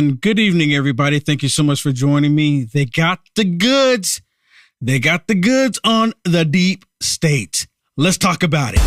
And good evening, everybody. Thank you so much for joining me. They got the goods. They got the goods on the deep state. Let's talk about it.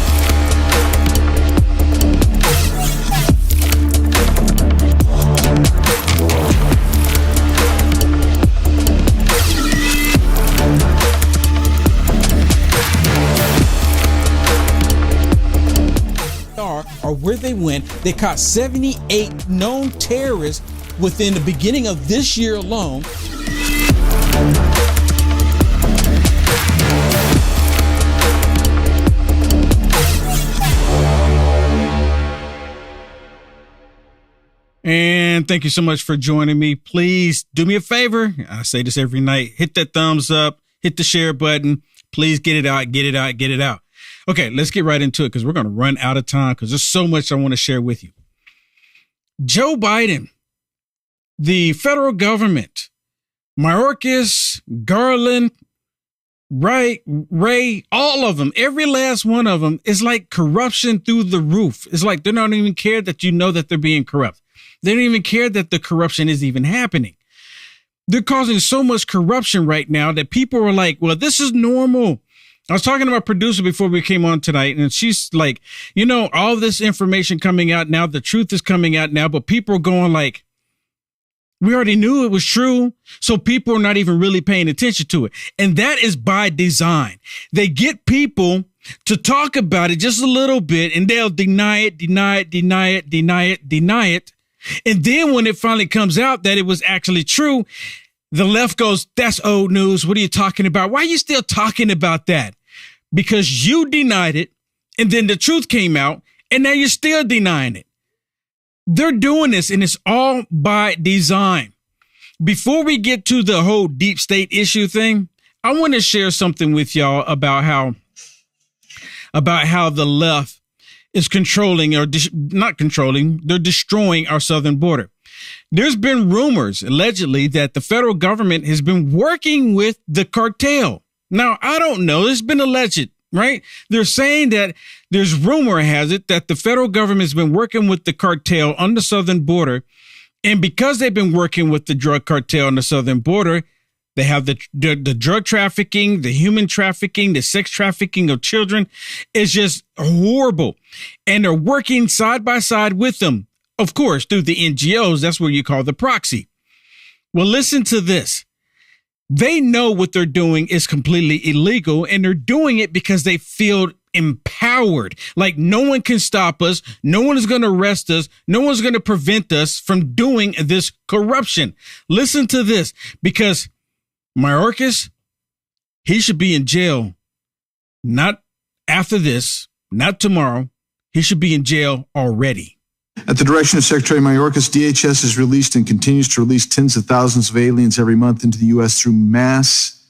Or where they went, they caught 78 known terrorists within the beginning of this year alone. And thank you so much for joining me. Please do me a favor. I say this every night. Hit that thumbs up, hit the share button. Please get it out, get it out, get it out. Okay, let's get right into it because we're going to run out of time because there's so much I want to share with you. Joe Biden, the federal government, Mayorkas, Garland, Ray, all of them, every last one of them is like corruption through the roof. It's like they don't even care that you know that they're being corrupt. They don't even care that the corruption is even happening. They're causing so much corruption right now that people are like, well, this is normal. I was talking to my producer before we came on tonight, and she's like, you know, all this information coming out now, the truth is coming out now, but people are going like, we already knew it was true. So people are not even really paying attention to it. And that is by design. They get people to talk about it just a little bit, and they'll deny it. And then when it finally comes out that it was actually true, the left goes, that's old news. What are you talking about? Why are you still talking about that? Because you denied it, and then the truth came out, and now you're still denying it. They're doing this, and it's all by design. Before we get to the whole deep state issue thing, I want to share something with y'all about how the left is controlling or not controlling, they're destroying our southern border. There's been rumors, allegedly, that the federal government has been working with the cartel. Now, I don't know. It's been alleged, right? They're saying that there's rumor has it that the federal government has been working with the cartel on the southern border. And because they've been working with the drug cartel on the southern border, they have the drug trafficking, the human trafficking, the sex trafficking of children. It's just horrible. And they're working side by side with them, of course, through the NGOs. That's what you call the proxy. Well, listen to this. They know what they're doing is completely illegal, and they're doing it because they feel empowered. Like no one can stop us. No one is going to arrest us. No one's going to prevent us from doing this corruption. Listen to this, because Mayorkas, he should be in jail. Not after this, not tomorrow. He should be in jail already. At the direction of Secretary Mayorkas, DHS has released and continues to release tens of thousands of aliens every month into the U.S. through mass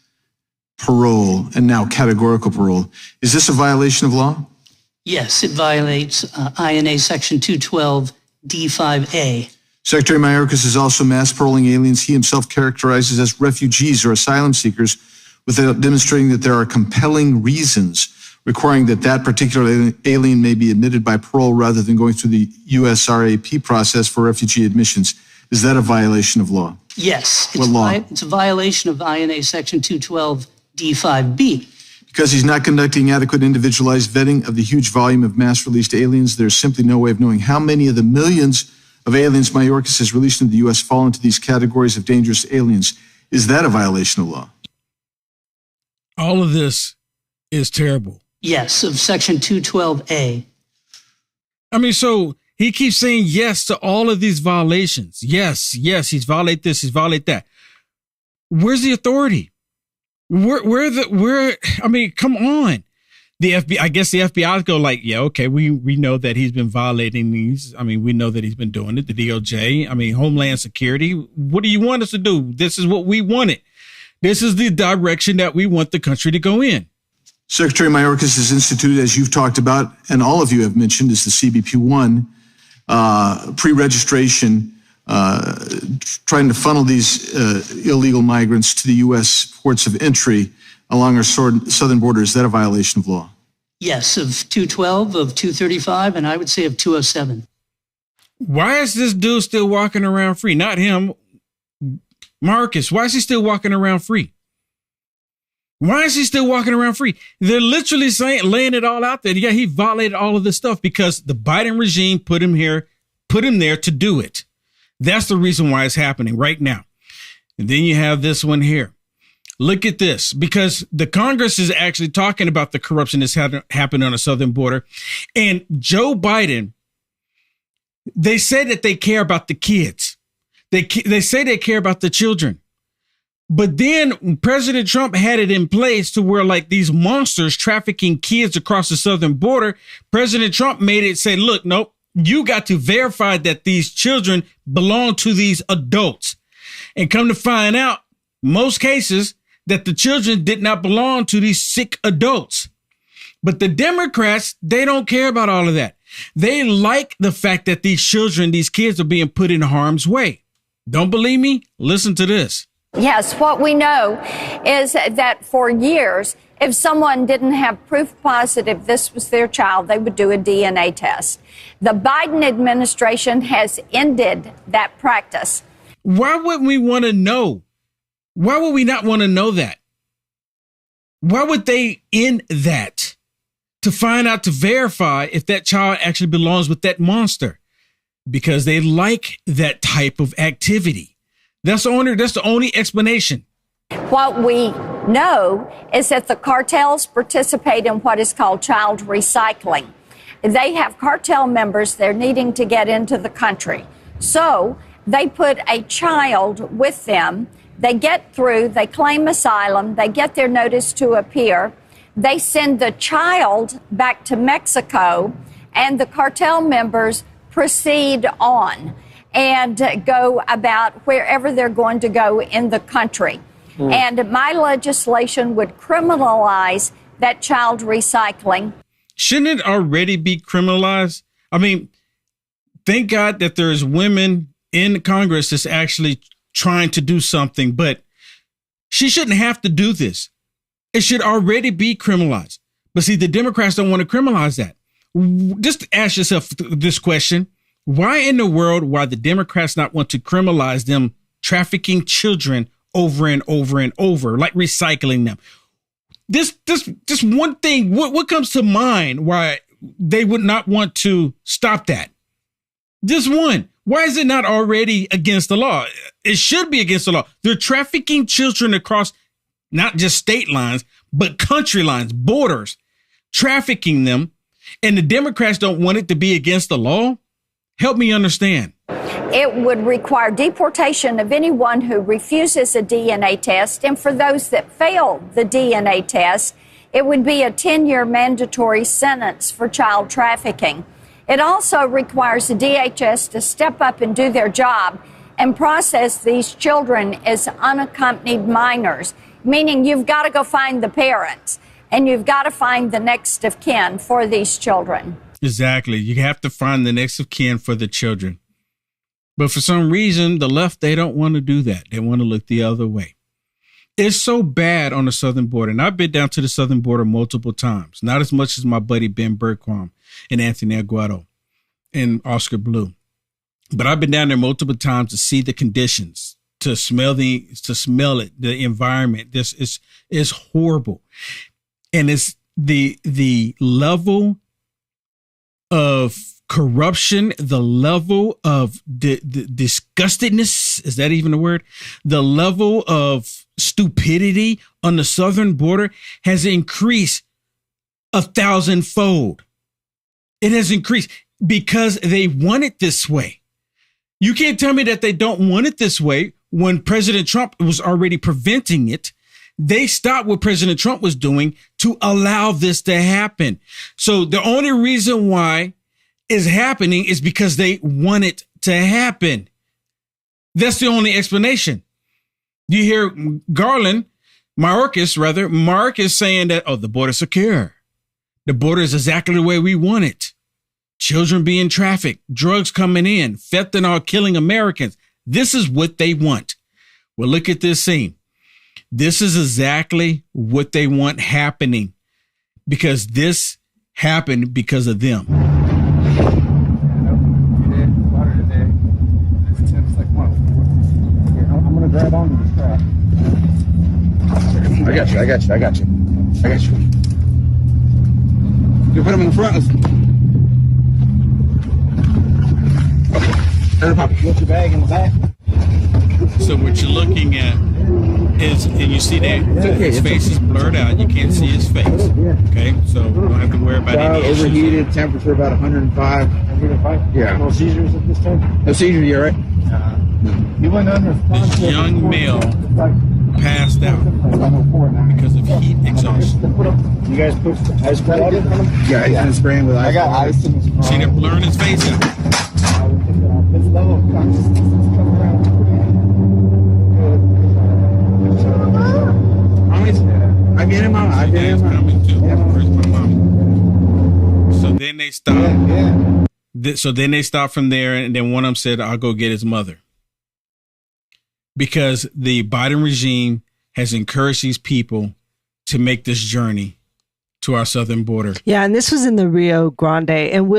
parole and now categorical parole. Is this a violation of law? Yes, it violates INA Section 212 D5A. Secretary Mayorkas is also mass paroling aliens he himself characterizes as refugees or asylum seekers without demonstrating that there are compelling reasons requiring that particular alien may be admitted by parole rather than going through the USRAP process for refugee admissions. Is that a violation of law? Yes. What law? It's a violation of INA Section 212 D5B. Because he's not conducting adequate individualized vetting of the huge volume of mass-released aliens, there's simply no way of knowing how many of the millions of aliens Mayorkas has released into the U.S. fall into these categories of dangerous aliens. Is that a violation of law? All of this is terrible. Yes, of Section 212A. I mean, so he keeps saying yes to all of these violations. Yes, he's violated this, he's violated that. Where's the authority? I mean, come on. The FBI, I guess the FBI go like, yeah, okay, we know that he's been violating these. I mean, we know that he's been doing it. The DOJ, I mean, Homeland Security. What do you want us to do? This is what we wanted. This is the direction that we want the country to go in. Secretary Mayorkas has instituted, as you've talked about, and all of you have mentioned, is the CBP-1 pre-registration, trying to funnel these illegal migrants to the U.S. ports of entry along our southern border. Is that a violation of law? Yes, of 212, of 235, and I would say of 207. Why is this dude still walking around free? Not him, Marcus. Why is he still walking around free? Why is he still walking around free? They're literally laying it all out there. Yeah, he violated all of this stuff because the Biden regime put him there to do it. That's the reason why it's happening right now. And then you have this one here. Look at this, because the Congress is actually talking about the corruption that's happened on the southern border. And Joe Biden, they say that they care about the kids. They say they care about the children. But then President Trump had it in place to where like these monsters trafficking kids across the southern border. President Trump made it say, look, nope, you got to verify that these children belong to these adults. And come to find out, most cases that the children did not belong to these sick adults. But the Democrats, they don't care about all of that. They like the fact that these children, these kids are being put in harm's way. Don't believe me? Listen to this. Yes, what we know is that for years, if someone didn't have proof positive this was their child, they would do a DNA test. The Biden administration has ended that practice. Why would we want to know? Why would we not want to know that? Why would they end that? To find out, to verify if that child actually belongs with that monster. Because they like that type of activity. That's the only explanation. What we know is that the cartels participate in what is called child recycling. They have cartel members they're needing to get into the country. So they put a child with them. They get through, they claim asylum, they get their notice to appear. They send the child back to Mexico, and the cartel members proceed on and go about wherever they're going to go in the country. And my legislation would criminalize that child recycling. Shouldn't it already be criminalized? I mean, thank God that there's women in Congress that's actually trying to do something, but she shouldn't have to do this. It should already be criminalized. But see, the Democrats don't want to criminalize that. Just ask yourself this question. Why in the world why the Democrats not want to criminalize them trafficking children over and over and over, like recycling them? This one thing, what comes to mind why they would not want to stop that? This one. Why is it not already against the law? It should be against the law. They're trafficking children across not just state lines, but country lines, borders, trafficking them. And the Democrats don't want it to be against the law? Help me understand. It would require deportation of anyone who refuses a DNA test. And for those that fail the DNA test, it would be a 10-year mandatory sentence for child trafficking. It also requires the DHS to step up and do their job and process these children as unaccompanied minors, meaning you've got to go find the parents and you've got to find the next of kin for these children. Exactly. You have to find the next of kin for the children. But for some reason, the left, they don't want to do that. They want to look the other way. It's so bad on the southern border. And I've been down to the southern border multiple times, not as much as my buddy Ben Bergquam and Anthony Aguado and Oscar Blue. But I've been down there multiple times to see the conditions, to smell it, the environment. This is horrible. And it's the level of corruption, the level of the disgustedness, is that even a word? The level of stupidity on the southern border has increased 1,000-fold. It has increased because they want it this way. You can't tell me that they don't want it this way when President Trump was already preventing it. They stopped what President Trump was doing to allow this to happen. So the only reason why it's happening is because they want it to happen. That's the only explanation. You hear Marcus saying that, oh, the border's secure. The border is exactly the way we want it. Children being trafficked, drugs coming in, fentanyl killing Americans. This is what they want. Well, look at this scene. This is exactly what they want happening because this happened because of them. phone in the strap. I got you. You put them in the front. Okay. Get your bag in the back. So what you're looking at is, and you see that his face is blurred out. You can't see his face. Okay, so we don't have to worry about any issues. Overheated, temperature about 105. 105? Yeah. No seizures at this time? No seizures yet, right? You went under. This young male passed out because of heat exhaustion. You guys put ice water in front of him? Yeah, he's been spraying with ice. I got ice in his car. See them blurring his face out. I get him out. I get him out. Coming too. Where's my mom? So then they stopped. So then they stopped from there, and then one of them said, "I'll go get his mother," because the Biden regime has encouraged these people to make this journey to our southern border. Yeah, and this was in the Rio Grande, and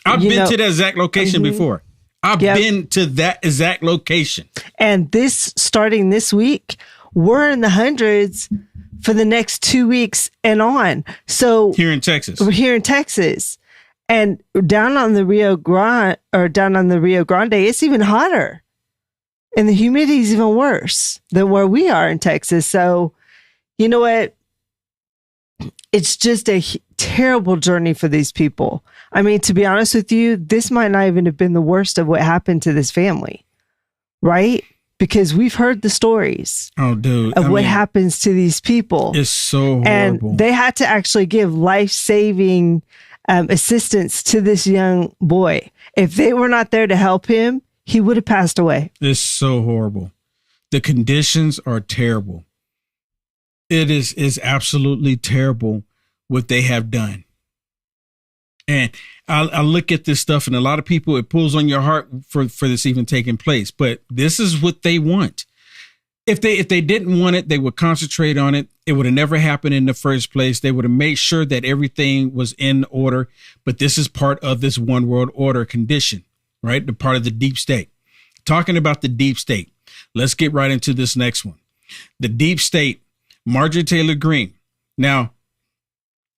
I've been to that exact location before. I've been to that exact location. And this, starting this week, we're in the hundreds for the next 2 weeks and on. So here in Texas. We're here in Texas. And down on the Rio Grande, it's even hotter. And the humidity is even worse than where we are in Texas. So, you know what? It's just a terrible journey for these people. I mean, to be honest with you, this might not even have been the worst of what happened to this family, right? Because we've heard the stories of what happens to these people. It's so horrible. And they had to actually give life-saving assistance to this young boy. If they were not there to help him, he would have passed away. It's so horrible. The conditions are terrible. It is absolutely terrible what they have done. And I look at this stuff, and a lot of people, it pulls on your heart for this even taking place. But this is what they want. If they didn't want it, they would concentrate on it. It would have never happened in the first place. They would have made sure that everything was in order. But this is part of this one world order condition, right? The part of the deep state. Talking about the deep state, let's get right into this next one. The deep state, Marjorie Taylor Greene. Now,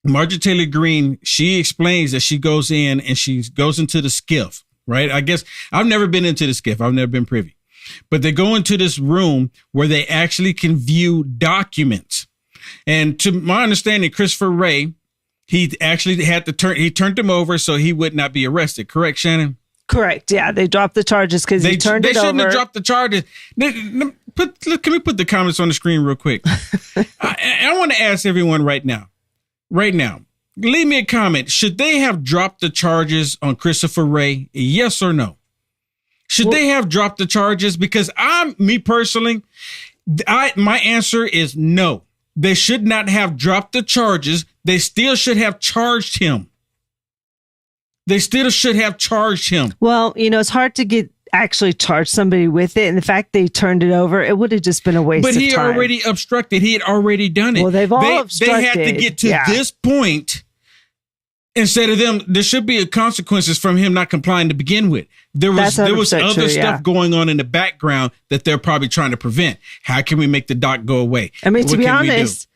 Marjorie Taylor Greene, she explains that she goes in and she goes into the skiff, right? I guess I've never been into the skiff. I've never been privy. But they go into this room where they actually can view documents. And to my understanding, Christopher Wray, he actually had to he turned him over so he would not be arrested. Correct, Shannon? Correct. Yeah, they dropped the charges because he turned it over. They shouldn't have dropped the charges. Can we put the comments on the screen real quick? I want to ask everyone right now, leave me a comment. Should they have dropped the charges on Christopher Wray? Yes or no? Should they have dropped the charges? Because me personally, my answer is no. They should not have dropped the charges. They still should have charged him. Well, it's hard to actually charge somebody with it. And the fact they turned it over, it would have just been a waste of time. But he already obstructed. He had already done it. Well, they've all obstructed. They had to get to this point. Instead of them, there should be consequences from him not complying to begin with. There was other stuff going on in the background that they're probably trying to prevent. How can we make the doc go away? I mean, to be honest,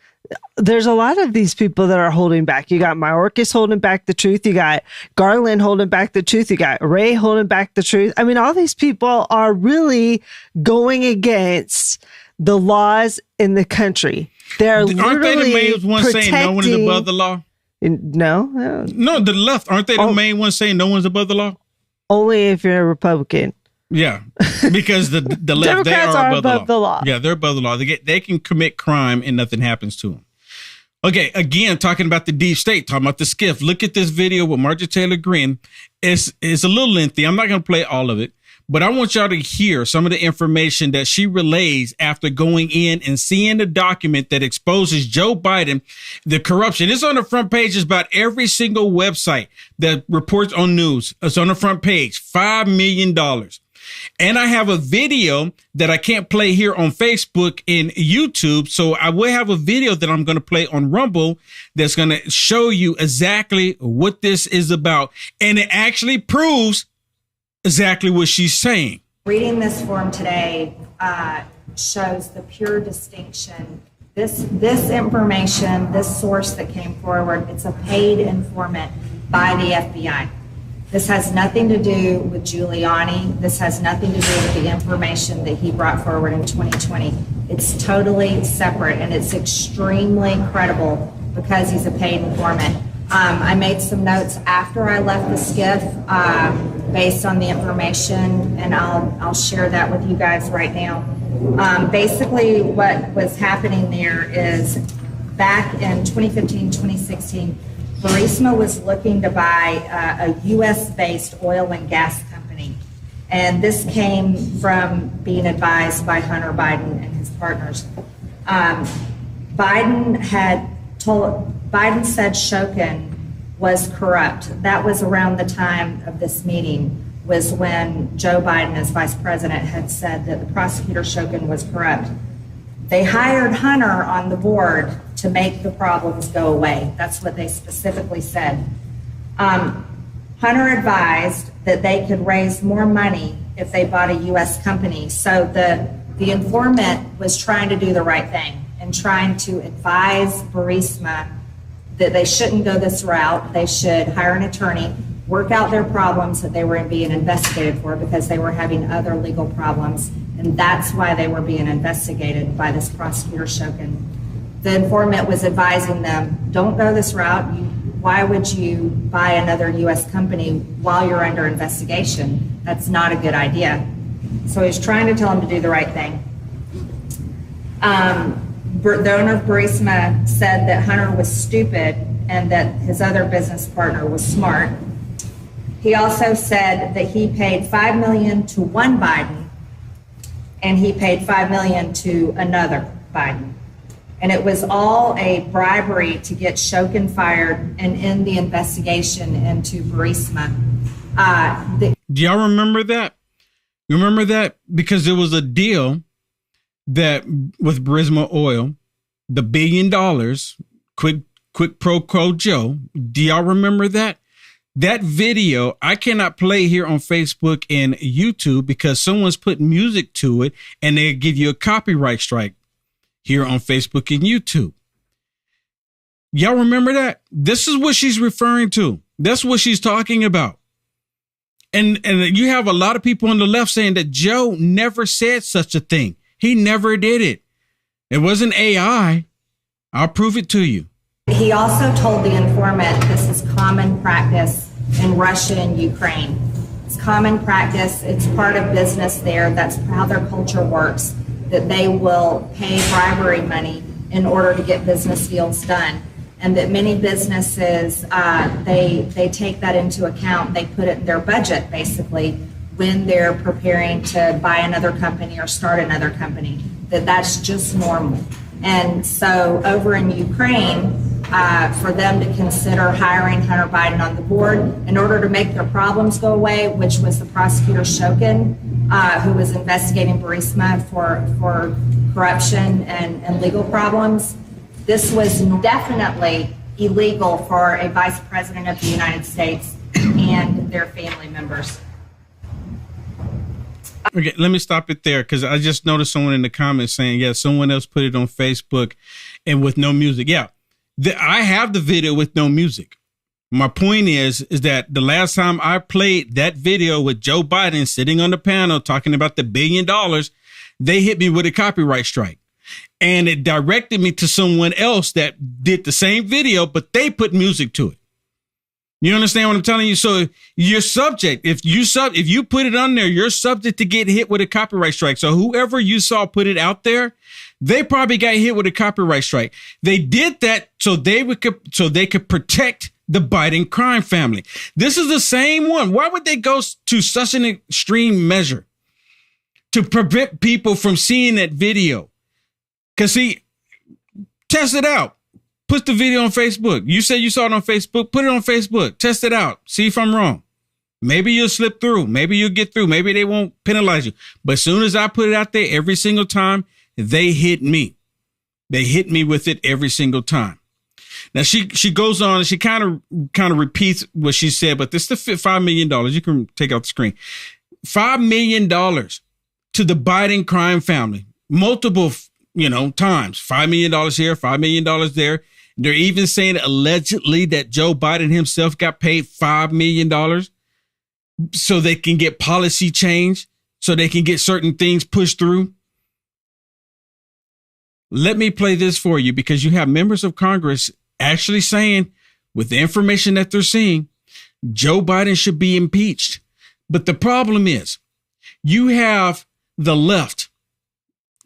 there's a lot of these people that are holding back. You got Mayorkas holding back the truth. You got Garland holding back the truth. You got Wray holding back the truth. I mean, all these people are really going against the laws in the country. They're literally aren't they the main ones saying no one is above the law? No, the left. Aren't they the main ones saying no one's above the law? Only if you're a Republican. Yeah, because the left, they are above the law. Yeah, they're above the law. They can commit crime and nothing happens to them. Okay, again, talking about the deep state, talking about the skiff. Look at this video with Marjorie Taylor Greene. It's a little lengthy. I'm not going to play all of it, but I want y'all to hear some of the information that she relays after going in and seeing the document that exposes Joe Biden, the corruption. It's on the front pages about every single website that reports on news. It's on the front page, $5 million. And I have a video that I can't play here on Facebook and YouTube. So I will have a video that I'm going to play on Rumble that's going to show you exactly what this is about. And it actually proves exactly what she's saying. Reading this form today, shows the pure distinction. This information, this source that came forward, it's a paid informant by the FBI. This has nothing to do with Giuliani. This has nothing to do with the information that he brought forward in 2020. It's totally separate, and it's extremely credible because he's a paid informant. I made some notes after I left the SCIF based on the information, and I'll share that with you guys right now. Basically, what was happening there is back in 2015, 2016, Burisma was looking to buy a U.S.-based oil and gas company. And this came from being advised by Hunter Biden and his partners. Biden said Shokin was corrupt. That was around the time of this meeting, was when Joe Biden, as vice president, had said that the prosecutor Shokin was corrupt. They hired Hunter on the board to make the problems go away. That's what they specifically said. Hunter advised that they could raise more money if they bought a U.S. company. So the informant was trying to do the right thing and trying to advise Burisma that they shouldn't go this route. They should hire an attorney, work out their problems that they were being investigated for because they were having other legal problems. And that's why they were being investigated by this prosecutor Shokin. The informant was advising them, don't go this route. Why would you buy another U.S. company while you're under investigation? That's not a good idea. So he's trying to tell them to do the right thing. The owner of Burisma said that Hunter was stupid and that his other business partner was smart. He also said that he paid $5 million to one Biden and he paid $5 million to another Biden. And it was all a bribery to get Shokin fired and end the investigation into Burisma. Do y'all remember that? You remember that? Because there was a deal that with Burisma Oil, the $1 billion, quick pro quo Joe. Do y'all remember that? That video, I cannot play here on Facebook and YouTube because someone's put music to it and they give you a copyright strike here on Facebook and YouTube. Y'all remember that? This is what she's referring to. That's what she's talking about. And you have a lot of people on the left saying that Joe never said such a thing. He never did it. It wasn't AI. I'll prove it to you. He also told the informant this is common practice in Russia and Ukraine. It's common practice. It's part of business there. That's how their culture works, that they will pay bribery money in order to get business deals done. And that many businesses, they take that into account. They put it in their budget, basically, when they're preparing to buy another company or start another company, that's just normal. And so over in Ukraine, for them to consider hiring Hunter Biden on the board in order to make their problems go away, which was the prosecutor Shokin, who was investigating Burisma for corruption and legal problems. This was definitely illegal for a vice president of the United States and their family members. Okay, let me stop it there because I just noticed someone in the comments saying, yeah, someone else put it on Facebook and with no music. Yeah, I have the video with no music. My point is that the last time I played that video with Joe Biden sitting on the panel talking about the $1 billion, they hit me with a copyright strike. And it directed me to someone else that did the same video, but they put music to it. You understand what I'm telling you? So you're subject. If you put it on there, you're subject to get hit with a copyright strike. So whoever you saw put it out there, they probably got hit with a copyright strike. They did that so they could protect the Biden crime family. This is the same one. Why would they go to such an extreme measure to prevent people from seeing that video? Because see, test it out. Put the video on Facebook. You said you saw it on Facebook. Put it on Facebook. Test it out. See if I'm wrong. Maybe you'll slip through. Maybe you'll get through. Maybe they won't penalize you. But as soon as I put it out there, every single time, they hit me. They hit me with it every single time. Now, she goes on and she kind of repeats what she said, but this is the $5 million. You can take out the screen. $5 million to the Biden crime family. multiple, times, $5 million here, $5 million there. They're even saying allegedly that Joe Biden himself got paid $5 million so they can get policy change, so they can get certain things pushed through. Let me play this for you, because you have members of Congress actually saying, with the information that they're seeing, Joe Biden should be impeached. But the problem is, you have the left.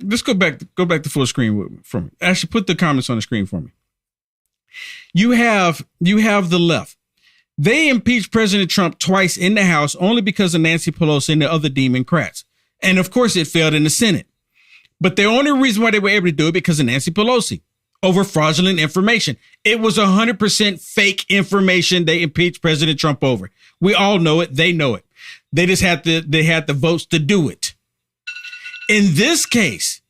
Let's go back to full screen for me. Actually, put the comments on the screen for me. You have the left. They impeached President Trump twice in the House only because of Nancy Pelosi and the other Democrats. And of course, it failed in the Senate. But the only reason why they were able to do it because of Nancy Pelosi over fraudulent information. It was 100% fake information they impeached President Trump over. We all know it. They know it. They just had the votes to do it. In this case,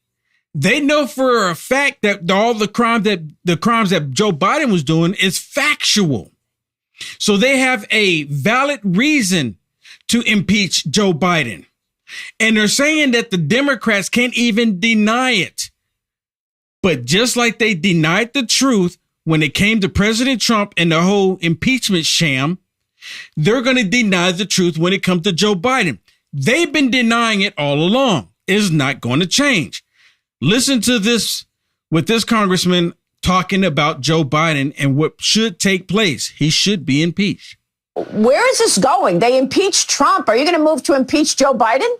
they know for a fact that all the crimes that Joe Biden was doing is factual. So they have a valid reason to impeach Joe Biden. And they're saying that the Democrats can't even deny it. But just like they denied the truth when it came to President Trump and the whole impeachment sham, they're going to deny the truth when it comes to Joe Biden. They've been denying it all along. It's not going to change. Listen to this with this congressman talking about Joe Biden and what should take place. He should be impeached. Where is this going? They impeached Trump. Are you going to move to impeach Joe Biden?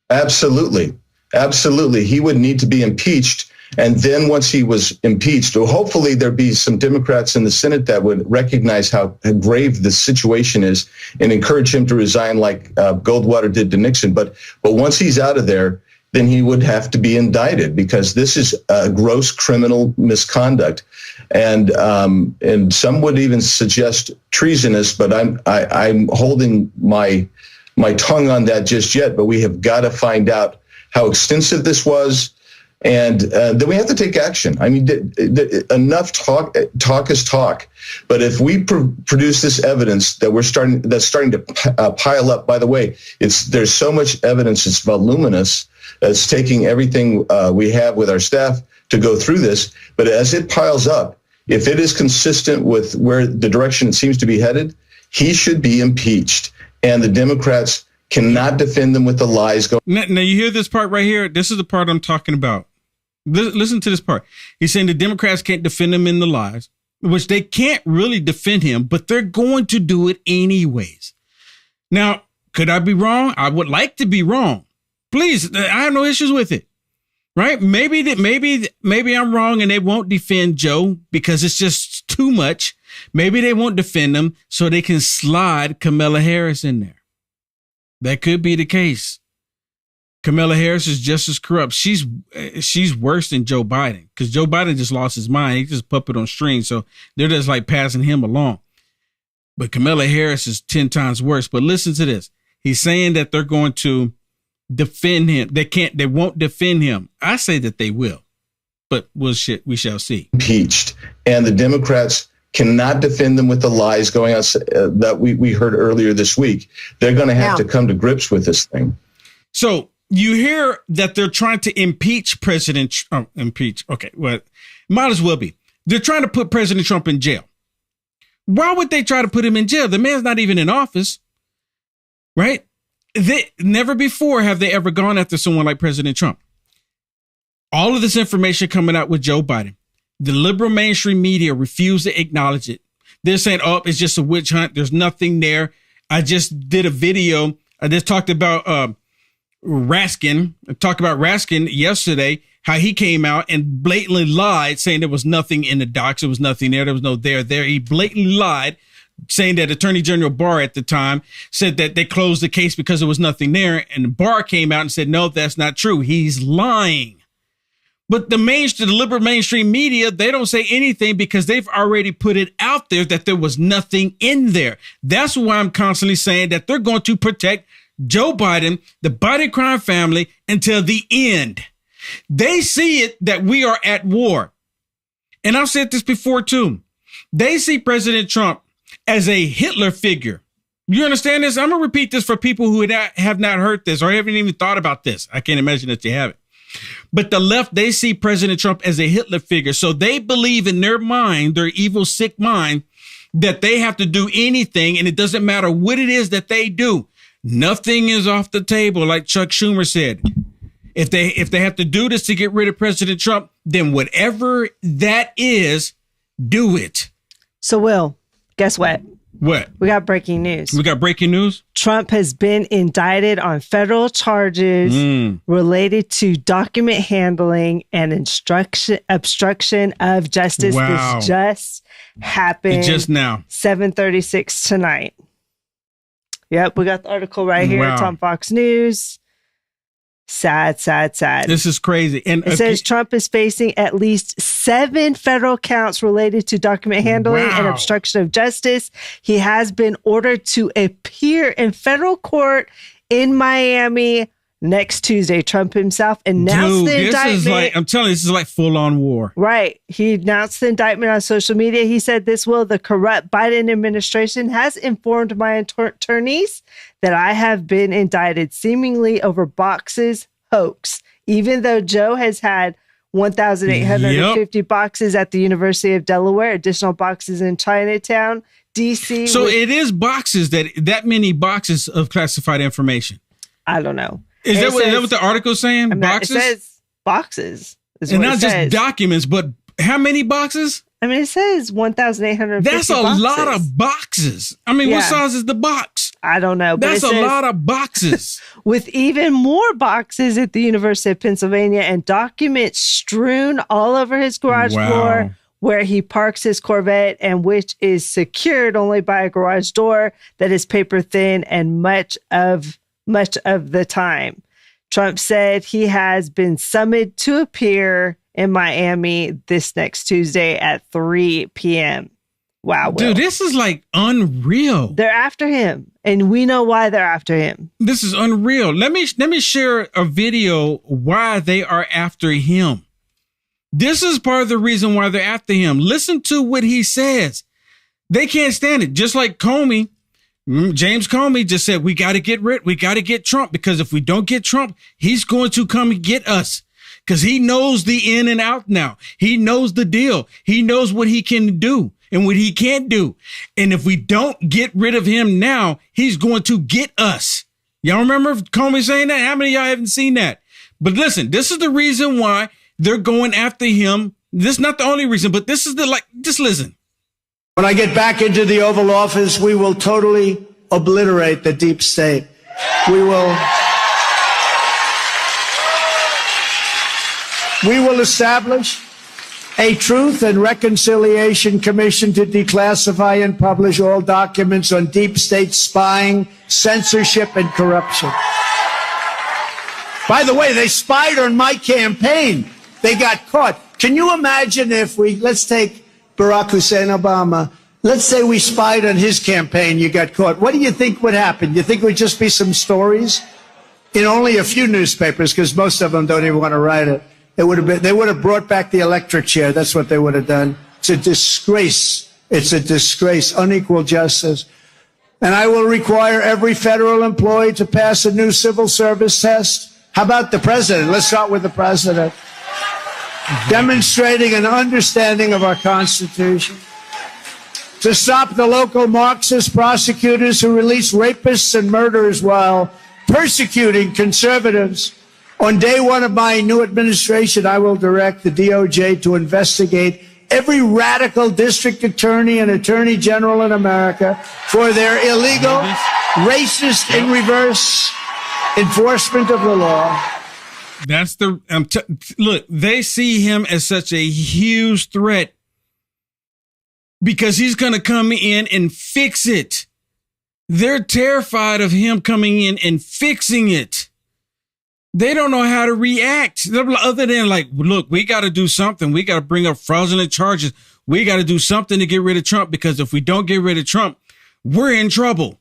Absolutely. Absolutely. He would need to be impeached. And then once he was impeached, hopefully there'd be some Democrats in the Senate that would recognize how grave the situation is and encourage him to resign like Goldwater did to Nixon. But once he's out of there, then he would have to be indicted because this is a gross criminal misconduct. And some would even suggest treasonous, but I'm holding my tongue on that just yet. But we have got to find out how extensive this was. And then we have to take action. I mean, enough talk is talk. But if we produce this evidence that that's starting to pile up, by the way, there's so much evidence, it's voluminous. It's taking everything we have with our staff to go through this. But as it piles up, if it is consistent with where the direction it seems to be headed, he should be impeached. And the Democrats cannot defend them with the lies. Now you hear this part right here? This is the part I'm talking about. Listen to this part. He's saying the Democrats can't defend him in the lies, which they can't really defend him, but they're going to do it anyways. Now, could I be wrong? I would like to be wrong. Please, I have no issues with it. Right? Maybe I'm wrong and they won't defend Joe because it's just too much. Maybe they won't defend him so they can slide Kamala Harris in there. That could be the case. Kamala Harris is just as corrupt. She's worse than Joe Biden because Joe Biden just lost his mind. He just puppet on strings. So they're just like passing him along. But Kamala Harris is 10 times worse. But listen to this. He's saying that they're going to defend him. They won't defend him. I say that they will, but we shall see. Impeached. And the Democrats cannot defend them with the lies going on that we heard earlier this week. They're going to have to come to grips with this thing. So you hear that they're trying to impeach President Trump. Impeach. Okay. Well, might as well be. They're trying to put President Trump in jail. Why would they try to put him in jail? The man's not even in office, right? Never before have they ever gone after someone like President Trump. All of this information coming out with Joe Biden. The liberal mainstream media refuse to acknowledge it. They're saying, oh, it's just a witch hunt. There's nothing there. I just did a video. I just talked about Raskin. I talked about Raskin yesterday, how he came out and blatantly lied, saying there was nothing in the docs. There was nothing there. There was no there. He blatantly lied, saying that Attorney General Barr at the time said that they closed the case because there was nothing there. And Barr came out and said, no, that's not true. He's lying. But the liberal mainstream media, they don't say anything because they've already put it out there that there was nothing in there. That's why I'm constantly saying that they're going to protect Joe Biden, the Biden crime family, until the end. They see it that we are at war. And I've said this before, too. They see President Trump as a Hitler figure. You understand this? I'm going to repeat this for people who have not heard this or haven't even thought about this. I can't imagine that you haven't. But the left, they see President Trump as a Hitler figure. So they believe in their mind, their evil, sick mind, that they have to do anything. And it doesn't matter what it is that they do. Nothing is off the table, like Chuck Schumer said. If they have to do this to get rid of President Trump, then whatever that is, do it. So, Will, guess what? What? We got breaking news. We got breaking news? Trump has been indicted on federal charges related to document handling and obstruction of justice. Wow. This just happened. Just now. 7:36 tonight. Yep, we got the article right here. Wow. It's on Fox News. Sad. This is crazy. And it says Trump is facing at least 7 federal counts related to document handling and obstruction of justice. He has been ordered to appear in federal court in Miami next Tuesday. Trump himself announced the indictment. Is like, I'm telling you, this is like full on war. Right. He announced the indictment on social media. He said, the corrupt Biden administration has informed my attorneys that I have been indicted seemingly over boxes hoax, even though Joe has had 1,850 boxes at the University of Delaware, additional boxes in Chinatown, D.C. So it is boxes, that many boxes of classified information. I don't know. Is that what the article's saying? Boxes? It says boxes. And not just documents, but how many boxes? I mean, it says 1,850 That's a lot of boxes. I mean, what size is the box? I don't know. But That's a lot of boxes. With even more boxes at the University of Pennsylvania and documents strewn all over his garage floor where he parks his Corvette, and which is secured only by a garage door that is paper thin and much of the time. Trump said he has been summoned to appear in Miami this next Tuesday at 3 p.m. Wow, Will. Dude, this is like unreal. They're after him, and we know why they're after him. This is unreal. Let me share a video why they are after him. This is part of the reason why they're after him. Listen to what he says. They can't stand it. Just like Comey, James Comey just said, we got to get Trump, because if we don't get Trump, he's going to come and get us. Because he knows the in and out now. He knows the deal. He knows what he can do and what he can't do. And if we don't get rid of him now, he's going to get us. Y'all remember Comey saying that? How many of y'all haven't seen that? But listen, this is the reason why they're going after him. This is not the only reason, but this is just listen. When I get back into the Oval Office, we will totally obliterate the deep state. We will establish a Truth and Reconciliation Commission to declassify and publish all documents on deep state spying, censorship, and corruption. By the way, they spied on my campaign. They got caught. Can you imagine if let's take Barack Hussein Obama. Let's say we spied on his campaign, you got caught. What do you think would happen? You think it would just be some stories in only a few newspapers, because most of them don't even want to write it. They would have brought back the electric chair. That's what they would have done. It's a disgrace. It's a disgrace. Unequal justice. And I will require every federal employee to pass a new civil service test. How about the president? Let's start with the president. Demonstrating an understanding of our Constitution. To stop the local Marxist prosecutors who release rapists and murderers while persecuting conservatives. On day one of my new administration, I will direct the DOJ to investigate every radical district attorney and attorney general in America for their illegal, racist, in reverse enforcement of the law. That's look, they see him as such a huge threat because he's going to come in and fix it. They're terrified of him coming in and fixing it. They don't know how to react other than like, look, we got to do something. We got to bring up fraudulent charges. We got to do something to get rid of Trump, because if we don't get rid of Trump, we're in trouble.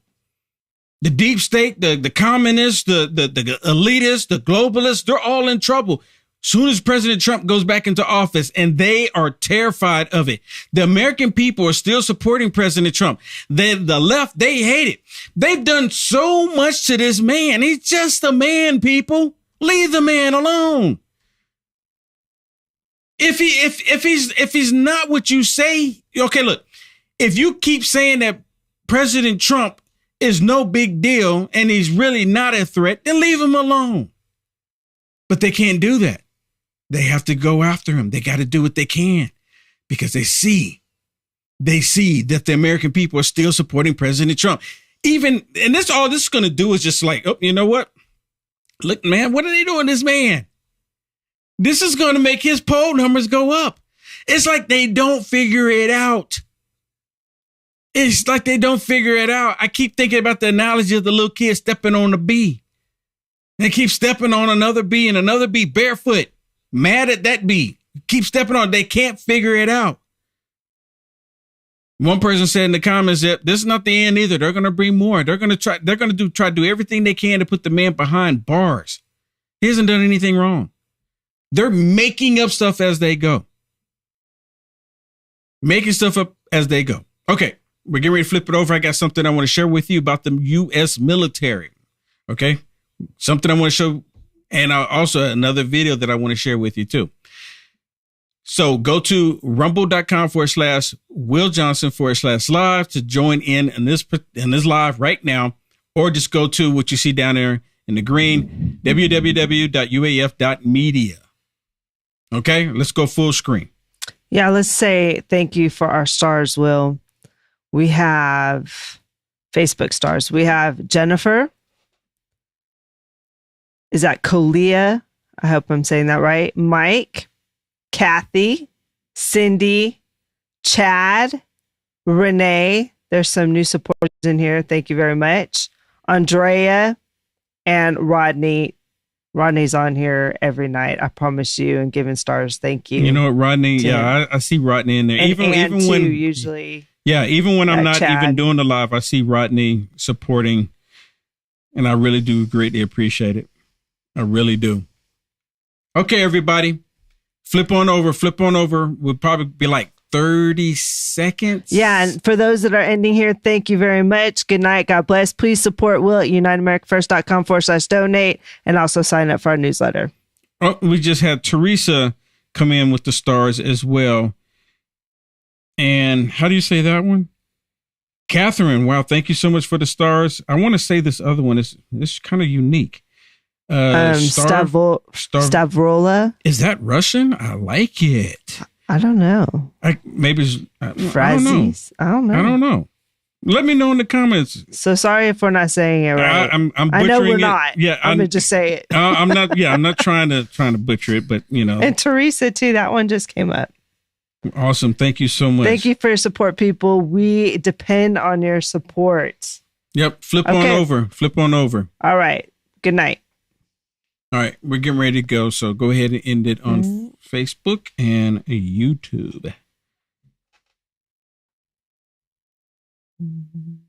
The deep state, the communists, the elitists, the globalists, they're all in trouble. Soon as President Trump goes back into office, and they are terrified of it. The American people are still supporting President Trump. The left, they hate it. They've done so much to this man. He's just a man, people. Leave the man alone. If he's not what you say, okay, look, if you keep saying that President Trump is no big deal and he's really not a threat, then leave him alone. But they can't do that. They have to go after him. They got to do what they can because they see that the American people are still supporting President Trump. And all this is going to do is just like, oh, you know what? Look, man, what are they doing to this man? This is going to make his poll numbers go up. It's like they don't figure it out. It's like they don't figure it out. I keep thinking about the analogy of the little kid stepping on a bee. They keep stepping on another bee and another bee barefoot, mad at that bee. Keep stepping on. They can't figure it out. One person said in the comments that this is not the end either. They're going to bring more. They're going to try to do everything they can to put the man behind bars. He hasn't done anything wrong. They're making up stuff as they go. Making stuff up as they go. Okay, we're getting ready to flip it over. I got something I want to share with you about the U.S. military. Okay, something I want to show, and also another video that I want to share with you too. So go to rumble.com/WillJohnson/live to join in this live right now, or just go to what you see down there in the green, www.uaf.media. Okay, let's go full screen. Yeah, let's say thank you for our stars, Will. We have Facebook stars. We have Jennifer. Is that Kalia? I hope I'm saying that right. Mike, Kathy, Cindy, Chad, Renee. There's some new supporters in here. Thank you very much. Andrea and Rodney. Rodney's on here every night. I promise you, and giving stars. Thank you. You know what, Rodney? Yeah, I see Rodney in there. And even too, when usually. Yeah, even when I'm not Chad. even doing the live, I see Rodney supporting, and I really do greatly appreciate it. I really do. Okay, everybody, flip on over. We'll probably be like 30 seconds. Yeah, and for those that are ending here, thank you very much. Good night. God bless. Please support Will at UnitedAmericaFirst.com/donate and also sign up for our newsletter. Oh, we just had Teresa come in with the stars as well. And how do you say that one? Catherine, wow, thank you so much for the stars. I want to say this other one. It's kind of unique. Stavrola. Is that Russian? I like it. I don't know. Maybe it's Phrases. I don't know. Let me know in the comments. So sorry if we're not saying it right. I'm I know we're butchering it. not. Yeah, I'm gonna just say it. I'm not. Yeah, I'm not trying to butcher it, but you know. And Teresa too. That one just came up. Awesome. Thank you so much. Thank you for your support, people. We depend on your support. Yep. Flip on over. All right. Good night. All right. We're getting ready to go. So go ahead and end it on Facebook and YouTube.